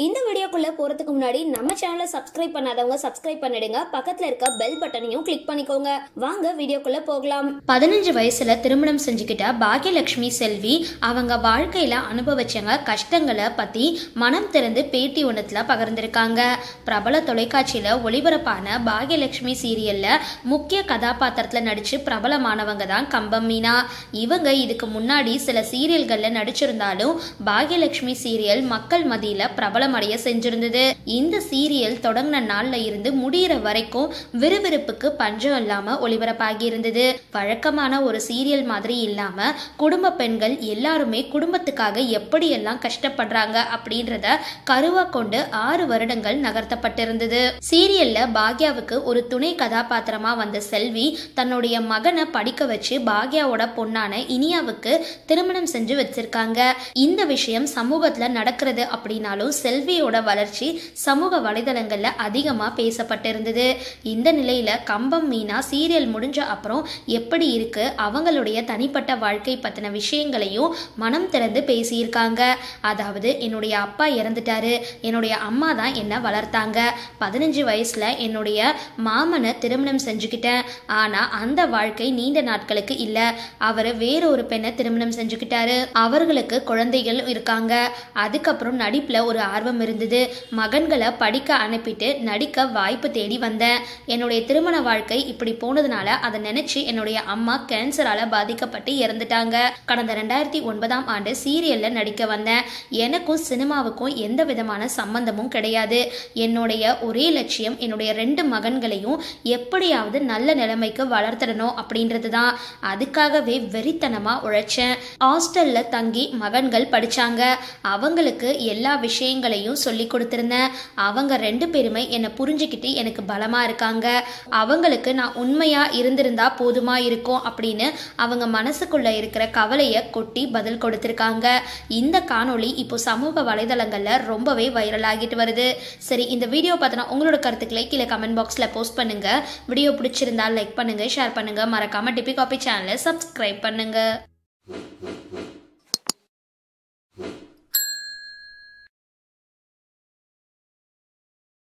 இந்த வீடியோக்குள்ள போறதுக்கு முன்னாடி நம்ம சேனலை சப்ஸ்கிரைப் பண்ணாதவங்க சப்ஸ்கிரைப் பண்ணிடுங்க. பக்கத்துல இருக்க பெல் பட்டனையும் கிளிக் பண்ணிக்கோங்க. வாங்க வீடியோக்குள்ள போகலாம். 15 வயசுல திருமணம் செஞ்சுக்கிட்ட பாக்யலட்சுமி செல்வி அவங்க வாழ்க்கையில அனுபவிச்சங்க கஷ்டங்களை பத்தி மனம் திறந்து பேட்டி ஒன்றுல பகிர்ந்திருக்காங்க. பிரபல தொலைக்காட்சியில ஒளிபரப்பான பாக்யலட்சுமி சீரியல்ல முக்கிய கதாபாத்திரத்துல நடிச்சு பிரபலமானவங்க தான் கம்பம் மீனா. இவங்க இதுக்கு முன்னாடி சில சீரியல்கள்ல நடிச்சிருந்தாலும் பாக்யலட்சுமி சீரியல் மக்கள் மத்தியில பிரபலமடைய செஞ்சிருந்தது. இந்த சீரியல் தொடங்கின நாள்ல இருந்து முடிகிற வரைக்கும் விறுவிறுப்புக்கு பஞ்சம் இல்லாம ஒளிபரப்பாகி இருந்தது. வழக்கமான ஒரு சீரியல் மாதிரி இல்லாம குடும்ப பெண்கள் எல்லாருமே குடும்பத்துக்காக எப்படியெல்லாம் கஷ்டப்படுறாங்க அப்படின்றத கருவா கொண்டு 6 வருடங்கள் நகர்த்தப்பட்டிருந்தது. சீரியல்ல பாக்யாவுக்கு ஒரு துணை கதாபாத்திரமா வந்த செல்வி தன்னுடைய மகனை படிக்க வச்சு பாக்யாவோட பொண்ணான இனியாவுக்கு திருமணம் செஞ்சு வச்சிருக்காங்க. இந்த விஷயம் சமூகத்துல நடக்கிறது அப்படின்னாலும் செல்வியோட வளர்ச்சி சமூக வலைதளங்கள்ல அதிகமா பேசப்பட்டிருந்தது. இந்த நிலையில கம்பம் மீனா சீரியல் முடிஞ்ச அப்புறம் எப்படி இருக்கு அவங்களுடைய தனிப்பட்ட வாழ்க்கை பத்தின விஷயங்களையும் மனம் திறந்து பேசியிருக்காங்க. அதாவது, என்னுடைய அப்பா இறந்துட்டாரு, என்னுடைய அம்மா தான் என்ன வளர்த்தாங்க. 15 வயசுல என்னுடைய மாமனை திருமணம் செஞ்சுக்கிட்டேன். ஆனா அந்த வாழ்க்கை நீண்ட நாட்களுக்கு இல்ல. அவரு வேறொரு பெண்ணை திருமணம் செஞ்சுக்கிட்டாரு. அவர்களுக்கு குழந்தைகள் இருக்காங்க. அதுக்கப்புறம் நடிப்புல ஒரு ஆர்வம் இருந்தது. மகன்களை படிக்க அனுப்பிட்டு நடிக்க வாய்ப்பு தேடி வந்தேன். என்னுடைய திருமண வாழ்க்கை இப்படி போனதுனால அதை நினைச்சு என்னுடைய அம்மா கேன்சரால பாதிக்கப்பட்டு இறந்துட்டாங்க. கடந்த 2009ஆம் ஆண்டு சீரியல்ல நடிக்க வந்தேன். எனக்கும் சினிமாவுக்கும் எந்த விதமான சம்பந்தமும் கிடையாது. என்னுடைய ஒரே லட்சியம் என்னுடைய 2 மகன்களையும் எப்படியாவது நல்ல நிலைமைக்கு வளர்த்தணும் அப்படின்றது தான். அதுக்காகவே வெறித்தனமா உழைச்சேன். ஹாஸ்டல்ல தங்கி மகன்கள் படிச்சாங்க. அவங்களுக்கு எல்லா விஷயங்களையும் சொல்லி கொடுத்திருந்தேன். அவங்க 2 பேருமே என்னை புரிஞ்சுக்கிட்டு எனக்கு பலமா இருக்காங்க. அவங்களுக்கு நான் உண்மையா இருந்திருந்தா போதுமா இருக்கும் அப்படின்னு அவங்க மனசுக்குள்ள இருக்கிற கவலையை கொட்டி பதில் கொடுத்திருக்காங்க. இந்த காணொளி இப்போ சமூக வலைதளங்கள்ல ரொம்பவே வைரல் ஆகிட்டு வருது. சரி, இந்த வீடியோ பார்த்தனா உங்களோட கருத்துக்களை கீழே கமெண்ட் பாக்ஸ்ல போஸ்ட் பண்ணுங்க. வீடியோ பிடிச்சிருந்தா லைக் பண்ணுங்க, ஷேர் பண்ணுங்க. மறக்காம டிபி காபி சேனலை சப்ஸ்கிரைப் பண்ணுங்க.